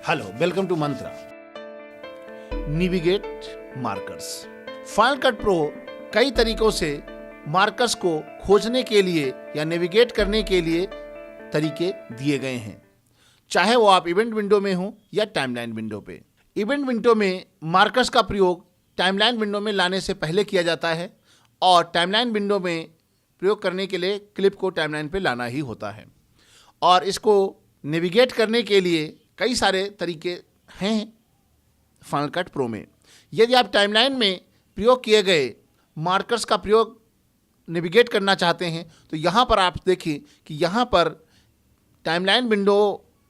Hello, welcome to Mantra. Navigate markers. Final cut pro कई तरीकों से मार्कर्स को खोजने के लिए या नेविगेट करने के लिए तरीके दिए गए हैं, चाहे वो आप इवेंट विंडो में हो या टाइमलाइन विंडो पे। इवेंट विंडो में मार्कर्स का प्रयोग टाइमलाइन विंडो में लाने से पहले किया जाता है और टाइमलाइन विंडो में प्रयोग करने के लिए क्लिप को टाइमलाइन पे लाना ही होता है। और इसको नेविगेट करने के लिए कई सारे तरीके हैं फाइनल कट प्रो में। यदि आप टाइमलाइन में प्रयोग किए गए मार्कर्स का प्रयोग नेविगेट करना चाहते हैं तो यहाँ पर आप देखिए कि यहाँ पर टाइमलाइन विंडो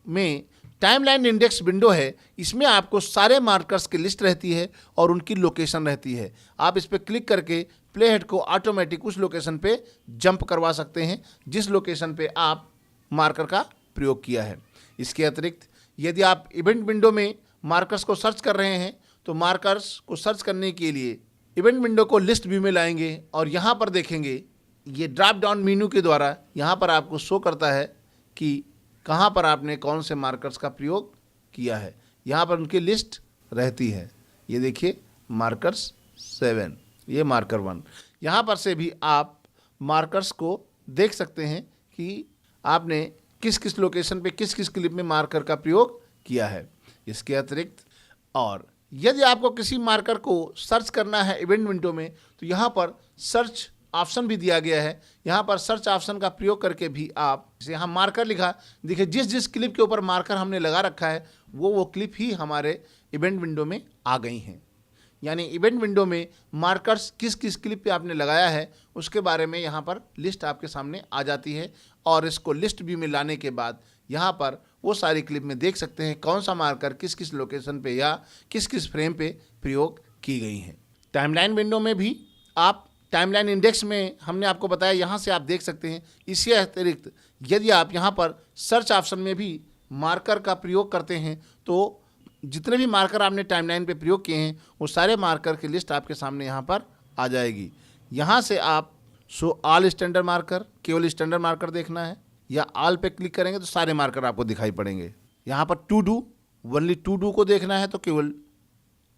में टाइमलाइन इंडेक्स विंडो है। इसमें आपको सारे मार्कर्स की लिस्ट रहती है और उनकी लोकेशन रहती है। आप इस पर क्लिक करके प्ले हेड को ऑटोमेटिक उस लोकेशन पे जंप करवा सकते हैं जिस लोकेशन पे आप मार्कर का प्रयोग किया है। इसके अतिरिक्त यदि आप इवेंट विंडो में मार्कर्स को सर्च कर रहे हैं तो मार्कर्स को सर्च करने के लिए इवेंट विंडो को लिस्ट व्यू में लाएंगे और यहाँ पर देखेंगे ये ड्रॉप डाउन मेन्यू के द्वारा यहाँ पर आपको शो करता है कि कहाँ पर आपने कौन से मार्कर्स का प्रयोग किया है। यहाँ पर उनकी लिस्ट रहती है। ये देखिए मार्कर्स 7, ये मार्कर 1। यहाँ पर से भी आप मार्कर्स को देख सकते हैं कि आपने किस किस लोकेशन पे किस किस क्लिप में मार्कर का प्रयोग किया है। इसके अतिरिक्त और यदि आपको किसी मार्कर को सर्च करना है इवेंट विंडो में तो यहाँ पर सर्च ऑप्शन भी दिया गया है। यहाँ पर सर्च ऑप्शन का प्रयोग करके भी आप जैसे यहाँ मार्कर लिखा, देखिए जिस जिस क्लिप के ऊपर मार्कर हमने लगा रखा है वो क्लिप ही हमारे इवेंट विंडो में आ गई हैं। यानी इवेंट विंडो में मार्कर्स किस किस क्लिप पे आपने लगाया है उसके बारे में यहाँ पर लिस्ट आपके सामने आ जाती है। और इसको लिस्ट व्यू में लाने के बाद यहाँ पर वो सारी क्लिप में देख सकते हैं कौन सा मार्कर किस किस लोकेशन पे या किस किस फ्रेम पे प्रयोग की गई है। टाइमलाइन विंडो में भी आप टाइमलाइन इंडेक्स में हमने आपको बताया, यहाँ से आप देख सकते हैं। इसी अतिरिक्त यदि आप यहाँ पर सर्च ऑप्शन में भी मार्कर का प्रयोग करते हैं तो जितने भी मार्कर आपने टाइमलाइन पे प्रयोग किए हैं वो सारे मार्कर की लिस्ट आपके सामने यहाँ पर आ जाएगी। यहाँ से आप शो ऑल स्टैंडर्ड मार्कर, केवल स्टैंडर्ड मार्कर देखना है या ऑल पे क्लिक करेंगे तो सारे मार्कर आपको दिखाई पड़ेंगे। यहाँ पर to do, only to do को देखना है तो केवल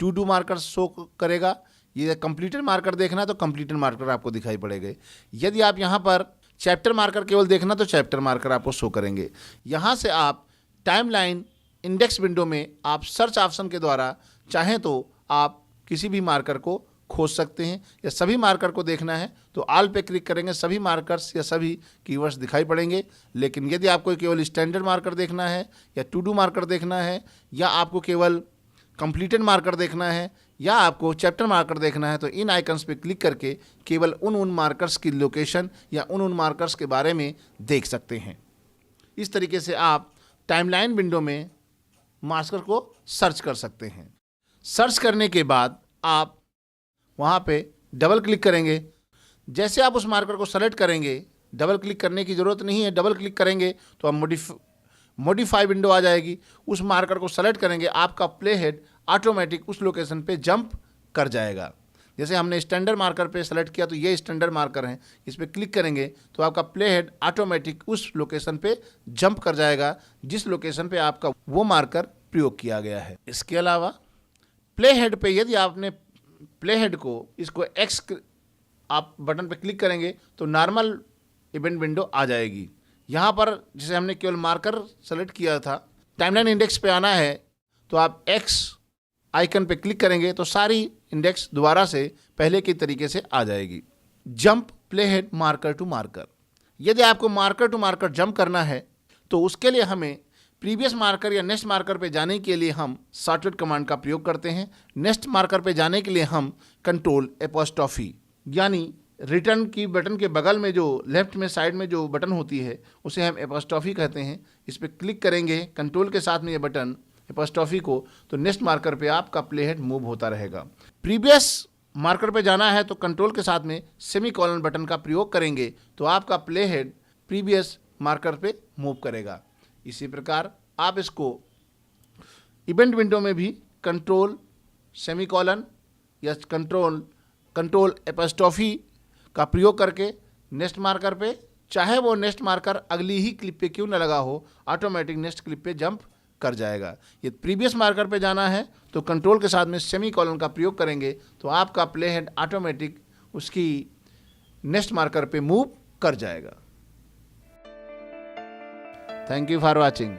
टू डू मार्कर शो करेगा। ये कंप्लीटेड मार्कर देखना है तो कंप्लीटेड मार्कर आपको दिखाई पड़ेंगे। यदि आप यहाँ पर चैप्टर मार्कर केवल देखना तो चैप्टर मार्कर आपको शो करेंगे। यहाँ से आप टाइमलाइन इंडेक्स विंडो में आप सर्च ऑप्शन के द्वारा चाहें तो आप किसी भी मार्कर को खोज सकते हैं या सभी मार्कर को देखना है तो ऑल पे क्लिक करेंगे, सभी मार्कर्स या सभी कीवर्ड्स दिखाई पड़ेंगे। लेकिन यदि आपको केवल स्टैंडर्ड मार्कर देखना है या टू डू मार्कर देखना है या आपको केवल कंप्लीटेड मार्कर देखना है या आपको चैप्टर मार्कर देखना है तो इन आइकन्स पे क्लिक करके केवल उन मार्कर्स की लोकेशन या उन मार्कर्स के बारे में देख सकते हैं। इस तरीके से आप टाइमलाइन विंडो में मार्कर को सर्च कर सकते हैं। सर्च करने के बाद आप वहाँ पे डबल क्लिक करेंगे। जैसे आप उस मार्कर को सेलेक्ट करेंगे, डबल क्लिक करने की ज़रूरत नहीं है। डबल क्लिक करेंगे तो आप मॉडिफाई विंडो आ जाएगी। उस मार्कर को सेलेक्ट करेंगे, आपका प्ले हेड ऑटोमेटिक उस लोकेशन पे जंप कर जाएगा। जैसे हमने स्टैंडर्ड मार्कर पे सेलेक्ट किया तो ये स्टैंडर्ड मार्कर हैं, इस पर क्लिक करेंगे तो आपका प्ले हेड ऑटोमेटिक उस लोकेशन पे जंप कर जाएगा जिस लोकेशन पे आपका वो मार्कर प्रयोग किया गया है। इसके अलावा प्ले हेड पे यदि आपने प्ले हेड को इसको एक्स आप बटन पे क्लिक करेंगे तो नॉर्मल इवेंट विंडो आ जाएगी। यहाँ पर जैसे हमने केवल मार्कर सेलेक्ट किया था, टाइमलाइन इंडेक्स पे आना है तो आप एक्स आइकन पे क्लिक करेंगे तो सारी इंडेक्स दोबारा से पहले के तरीके से आ जाएगी। Jump play head marker to marker. यदि आपको मार्कर टू मार्कर जंप करना है तो उसके लिए हमें प्रीवियस मार्कर या नेक्स्ट मार्कर पे जाने के लिए हम शॉर्टकट कमांड का प्रयोग करते हैं। नेक्स्ट मार्कर पे जाने के लिए हम कंट्रोल एपोस्ट्रोफी यानी रिटर्न की बटन के बगल में जो लेफ्ट में साइड में जो बटन होती है उसे हम एपोस्ट्रोफी कहते हैं। इस पर क्लिक करेंगे कंट्रोल के साथ में ये बटन एपोस्ट्रोफी को तो नेक्स्ट मार्कर पे आपका प्ले हेड मूव होता रहेगा। प्रीवियस मार्कर पे जाना है तो कंट्रोल के साथ में सेमीकोलन बटन का प्रयोग करेंगे तो आपका प्ले हेड प्रीवियस मार्कर पे मूव करेगा। इसी प्रकार आप इसको इवेंट विंडो में भी कंट्रोल सेमीकोलन या कंट्रोल एपोस्ट्रोफी का प्रयोग करके नेक्स्ट मार्कर पे, चाहे वो नेक्स्ट मार्कर अगली ही क्लिप पे क्यों न लगा हो, ऑटोमेटिक नेक्स्ट क्लिप पे जंप कर जाएगा। ये प्रीवियस मार्कर पे जाना है तो कंट्रोल के साथ में सेमी कॉलन का प्रयोग करेंगे तो आपका प्ले हेड ऑटोमेटिक उसकी नेक्स्ट मार्कर पे मूव कर जाएगा। Thank you for watching.